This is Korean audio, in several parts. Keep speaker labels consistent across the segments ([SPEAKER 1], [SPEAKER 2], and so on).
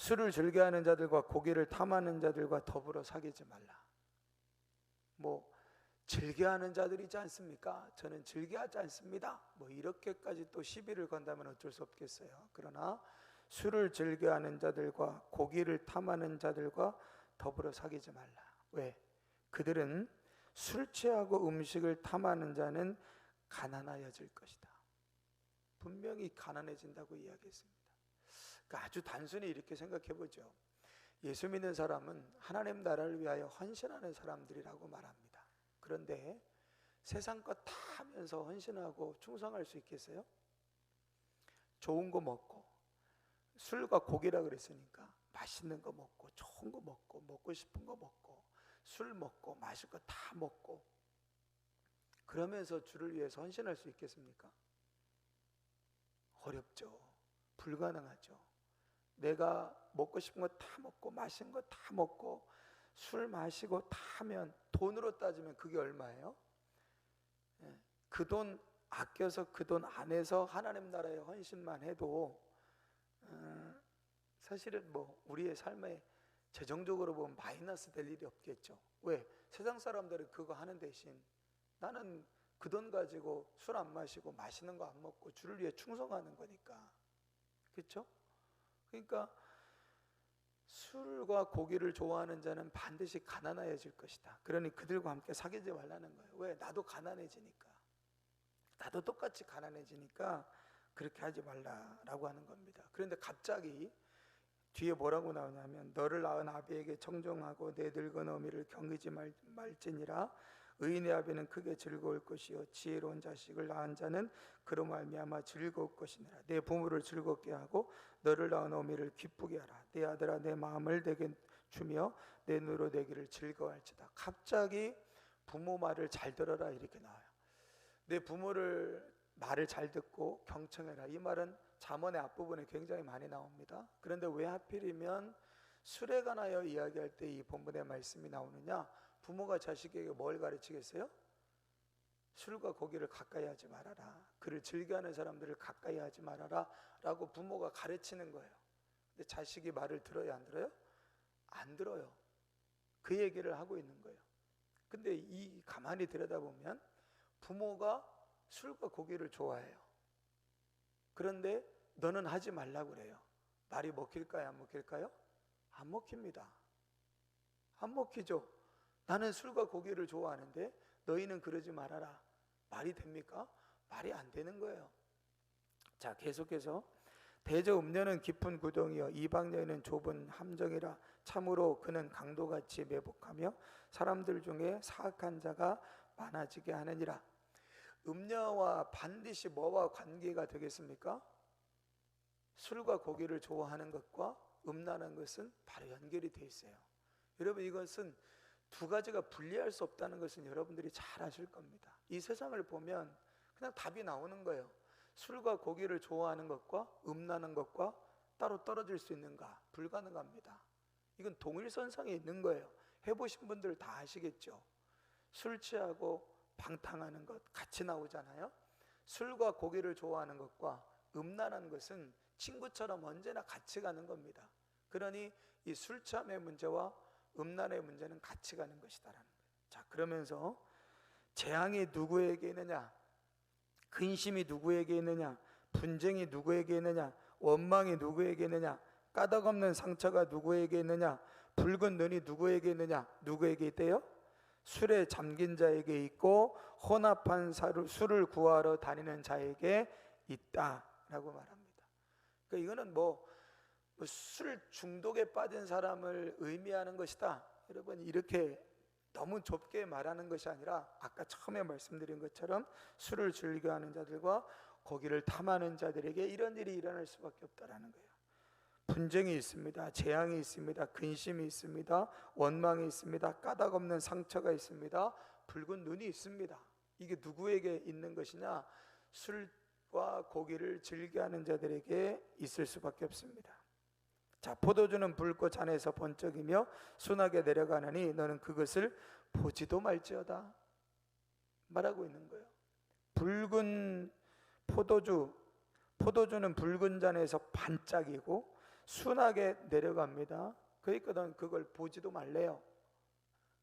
[SPEAKER 1] 술을 즐겨하는 자들과 고기를 탐하는 자들과 더불어 사귀지 말라. 뭐 즐겨하는 자들이지 않습니까? 저는 즐겨하지 않습니다. 뭐 이렇게까지 또 시비를 건다면 어쩔 수 없겠어요. 그러나 술을 즐겨하는 자들과 고기를 탐하는 자들과 더불어 사귀지 말라. 왜? 그들은 술 취하고 음식을 탐하는 자는 가난하여질 것이다. 분명히 가난해진다고 이야기했습니다. 그러니까 아주 단순히 이렇게 생각해 보죠. 예수 믿는 사람은 하나님 나라를 위하여 헌신하는 사람들이라고 말합니다. 그런데 세상 것 다 하면서 헌신하고 충성할 수 있겠어요? 좋은 거 먹고 술과 고기라 그랬으니까 맛있는 거 먹고 좋은 거 먹고 먹고 싶은 거 먹고 술 먹고 마실 거 다 먹고 그러면서 주를 위해서 헌신할 수 있겠습니까? 어렵죠. 불가능하죠. 내가 먹고 싶은 거 다 먹고 마신 거 다 먹고 술 마시고 다 하면 돈으로 따지면 그게 얼마예요? 그 돈 아껴서 그 돈 안에서 하나님 나라에 헌신만 해도 사실은 뭐 우리의 삶에 재정적으로 보면 마이너스 될 일이 없겠죠. 왜? 세상 사람들은 그거 하는 대신 나는 그 돈 가지고 술 안 마시고 맛있는 거 안 먹고 주를 위해 충성하는 거니까. 그렇죠? 그러니까 술과 고기를 좋아하는 자는 반드시 가난해질 것이다. 그러니 그들과 함께 사귀지 말라는 거예요. 왜? 나도 가난해지니까. 나도 똑같이 가난해지니까 그렇게 하지 말라라고 하는 겁니다. 그런데 갑자기 뒤에 뭐라고 나오냐면 너를 낳은 아비에게 청종하고 내 늙은 어미를 경외지 말지니라. 의인의 아비는 크게 즐거울 것이요 지혜로운 자식을 낳은 자는 그로 말미암아 즐거울 것이니라. 내 부모를 즐겁게 하고 너를 낳은 어미를 기쁘게 하라. 내 아들아 내 마음을 내게 주며 내 눈으로 내기를 즐거워할지다. 갑자기 부모 말을 잘 들어라 이렇게 나와요. 내 부모를 말을 잘 듣고 경청해라. 이 말은 잠언의 앞부분에 굉장히 많이 나옵니다. 그런데 왜 하필이면 술에 관하여 이야기할 때 이 본문의 말씀이 나오느냐? 부모가 자식에게 뭘 가르치겠어요? 술과 고기를 가까이 하지 말아라. 그를 즐겨하는 사람들을 가까이 하지 말아라 라고 부모가 가르치는 거예요. 근데 자식이 말을 들어요, 안 들어요? 안 들어요. 그 얘기를 하고 있는 거예요. 근데 이 가만히 들여다보면 부모가 술과 고기를 좋아해요. 그런데 너는 하지 말라고 그래요. 말이 먹힐까요, 안 먹힐까요? 안 먹힙니다. 안 먹히죠. 나는 술과 고기를 좋아하는데 너희는 그러지 말아라. 말이 됩니까? 말이 안 되는 거예요. 자, 계속해서 대저 음녀는 깊은 구덩이여 이방 여인은 좁은 함정이라. 참으로 그는 강도같이 매복하며 사람들 중에 사악한 자가 많아지게 하느니라. 음녀와 반드시 뭐와 관계가 되겠습니까? 술과 고기를 좋아하는 것과 음란한 것은 바로 연결이 되어 있어요. 여러분, 이것은 두 가지가 분리할 수 없다는 것은 여러분들이 잘 아실 겁니다. 이 세상을 보면 그냥 답이 나오는 거예요. 술과 고기를 좋아하는 것과 음란한 것과 따로 떨어질 수 있는가? 불가능합니다. 이건 동일선상에 있는 거예요. 해보신 분들 다 아시겠죠. 술 취하고 방탕하는 것 같이 나오잖아요. 술과 고기를 좋아하는 것과 음란한 것은 친구처럼 언제나 같이 가는 겁니다. 그러니 이 술 취함의 문제와 음란의 문제는 같이 가는 것이다라는 거예요. 자, 그러면서 재앙이 누구에게 있느냐? 근심이 누구에게 있느냐? 분쟁이 누구에게 있느냐? 원망이 누구에게 있느냐? 까닭없는 상처가 누구에게 있느냐? 붉은 눈이 누구에게 있느냐? 누구에게 있대요? 술에 잠긴 자에게 있고 혼합한 술을 구하러 다니는 자에게 있다라고 말합니다. 그러니까 이거는 술 중독에 빠진 사람을 의미하는 것이다. 여러분, 이렇게 너무 좁게 말하는 것이 아니라 아까 처음에 말씀드린 것처럼 술을 즐겨하는 자들과 고기를 탐하는 자들에게 이런 일이 일어날 수밖에 없다라는 거예요. 분쟁이 있습니다. 재앙이 있습니다. 근심이 있습니다. 원망이 있습니다. 까닭없는 상처가 있습니다. 붉은 눈이 있습니다. 이게 누구에게 있는 것이냐? 술과 고기를 즐겨하는 자들에게 있을 수밖에 없습니다. 자, 포도주는 붉고 잔에서 번쩍이며 순하게 내려가느니 너는 그것을 보지도 말지어다 말하고 있는 거예요. 붉은 포도주는 붉은 잔에서 반짝이고 순하게 내려갑니다. 그러니까 그걸 보지도 말래요.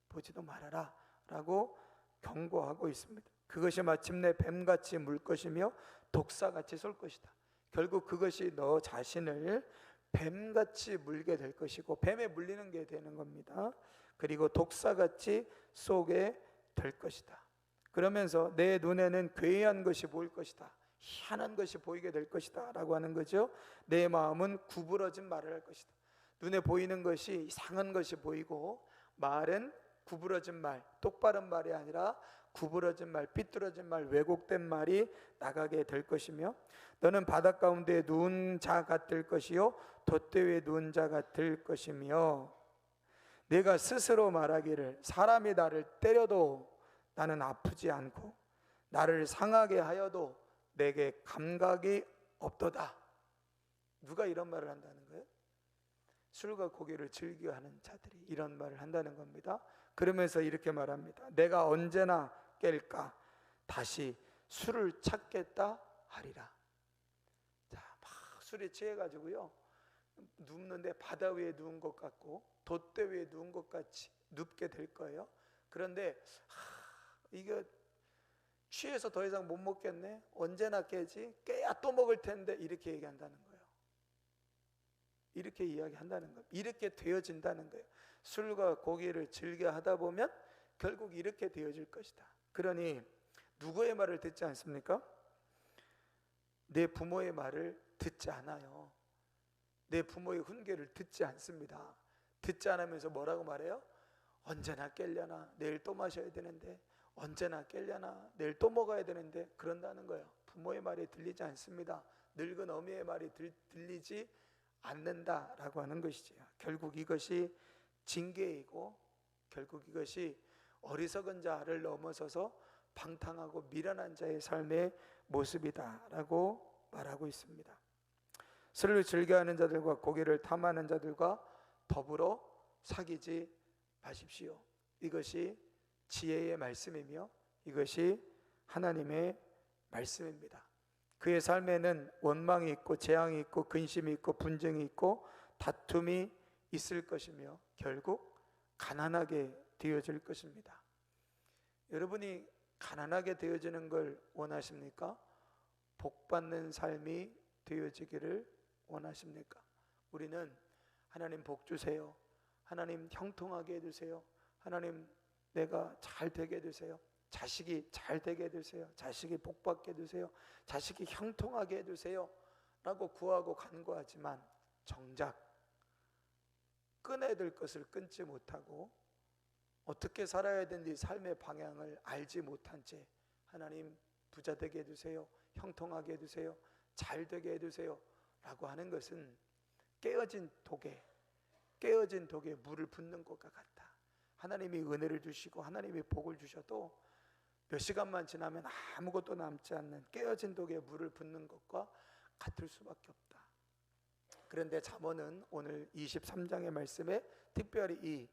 [SPEAKER 1] 보지도 말아라 라고 경고하고 있습니다. 그것이 마침내 뱀같이 물 것이며 독사같이 쏠 것이다. 결국 그것이 너 자신을 뱀같이 물게 될 것이고 뱀에 물리는 게 되는 겁니다. 그리고 독사같이 쏘게 될 것이다. 그러면서 내 눈에는 괴이한 것이 보일 것이다. 희한한 것이 보이게 될 것이다 라고 하는 거죠. 내 마음은 구부러진 말을 할 것이다. 눈에 보이는 것이 이상한 것이 보이고 말은 구부러진 말, 똑바른 말이 아니라 구부러진 말, 삐뚤어진 말, 왜곡된 말이 나가게 될 것이며 너는 바닷 가운데 누운 자 같을 것이요 돛대 위에 누운 자 같을 것이며 내가 스스로 말하기를 사람이 나를 때려도 나는 아프지 않고 나를 상하게 하여도 내게 감각이 없도다. 누가 이런 말을 한다는 거예요? 술과 고기를 즐겨하는 자들이 이런 말을 한다는 겁니다. 그러면서 이렇게 말합니다. 내가 언제나 깰까 다시 술을 찾겠다 하리라. 자, 막 술에 취해가지고요 눕는데 바다 위에 누운 것 같고 돛대 위에 누운 것 같이 눕게 될 거예요. 그런데 이거 취해서 더 이상 못 먹겠네. 언제나 깨지. 깨야 또 먹을 텐데 이렇게 얘기한다는 거예요. 이렇게 이야기한다는 거예요. 이렇게 되어진다는 거예요. 술과 고기를 즐겨 하다 보면 결국 이렇게 되어질 것이다. 그러니 누구의 말을 듣지 않습니까? 내 부모의 말을 듣지 않아요. 내 부모의 훈계를 듣지 않습니다. 듣지 않으면서 뭐라고 말해요? 언제나 깰려나 내일 또 마셔야 되는데 언제나 깰려나 내일 또 먹어야 되는데 그런다는 거예요. 부모의 말이 들리지 않습니다. 늙은 어미의 말이 들리지 않는다라고 하는 것이지요. 결국 이것이 징계이고 결국 이것이 어리석은 자를 넘어서서 방탕하고 미련한 자의 삶의 모습이다라고 말하고 있습니다. 술을 즐겨하는 자들과 고기를 탐하는 자들과 더불어 사귀지 마십시오. 이것이 지혜의 말씀이며 이것이 하나님의 말씀입니다. 그의 삶에는 원망이 있고 재앙이 있고 근심이 있고 분쟁이 있고 다툼이 있을 것이며 결국 가난하게 되어질 것입니다. 여러분이 가난하게 되어지는 걸 원하십니까? 복받는 삶이 되어지기를 원하십니까? 우리는 하나님 복 주세요. 하나님 형통하게 해주세요. 하나님 내가 잘 되게 해주세요. 자식이 잘 되게 해주세요. 자식이 복받게 해주세요. 자식이 형통하게 해주세요 라고 구하고 간구하지만 정작 끊어야 될 것을 끊지 못하고 어떻게 살아야 되는지 삶의 방향을 알지 못한 채 하나님 부자 되게 해주세요. 형통하게 해주세요. 잘 되게 해주세요 라고 하는 것은 깨어진 독에 물을 붓는 것과 같다. 하나님이 은혜를 주시고 하나님이 복을 주셔도 몇 시간만 지나면 아무것도 남지 않는 깨어진 독에 물을 붓는 것과 같을 수밖에 없다. 그런데 잠언은 오늘 23장의 말씀에 특별히 이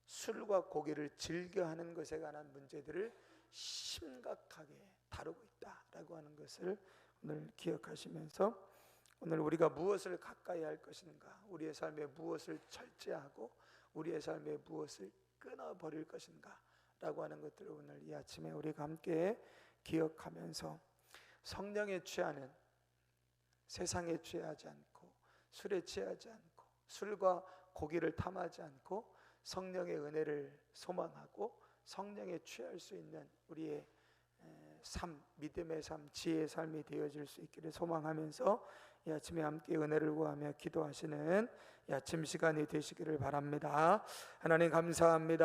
[SPEAKER 1] 술과 고기를 즐겨하는 것에 관한 문제들을 심각하게 다루고 있다라고 하는 것을 오늘 기억하시면서 오늘 우리가 무엇을 가까이 할 것인가, 우리의 삶에 무엇을 절제하고 우리의 삶에 무엇을 끊어버릴 것인가 라고 하는 것들을 오늘 이 아침에 우리가 함께 기억하면서 성령에 취하는, 세상에 취하지 않고 술에 취하지 않고 술과 고기를 탐하지 않고 성령의 은혜를 소망하고 성령에 취할 수 있는 우리의 삶, 믿음의 삶, 지혜의 삶이 되어질 수 있기를 소망하면서 이 아침에 함께 은혜를 구하며 기도하시는 이 아침 시간이 되시기를 바랍니다. 하나님 감사합니다.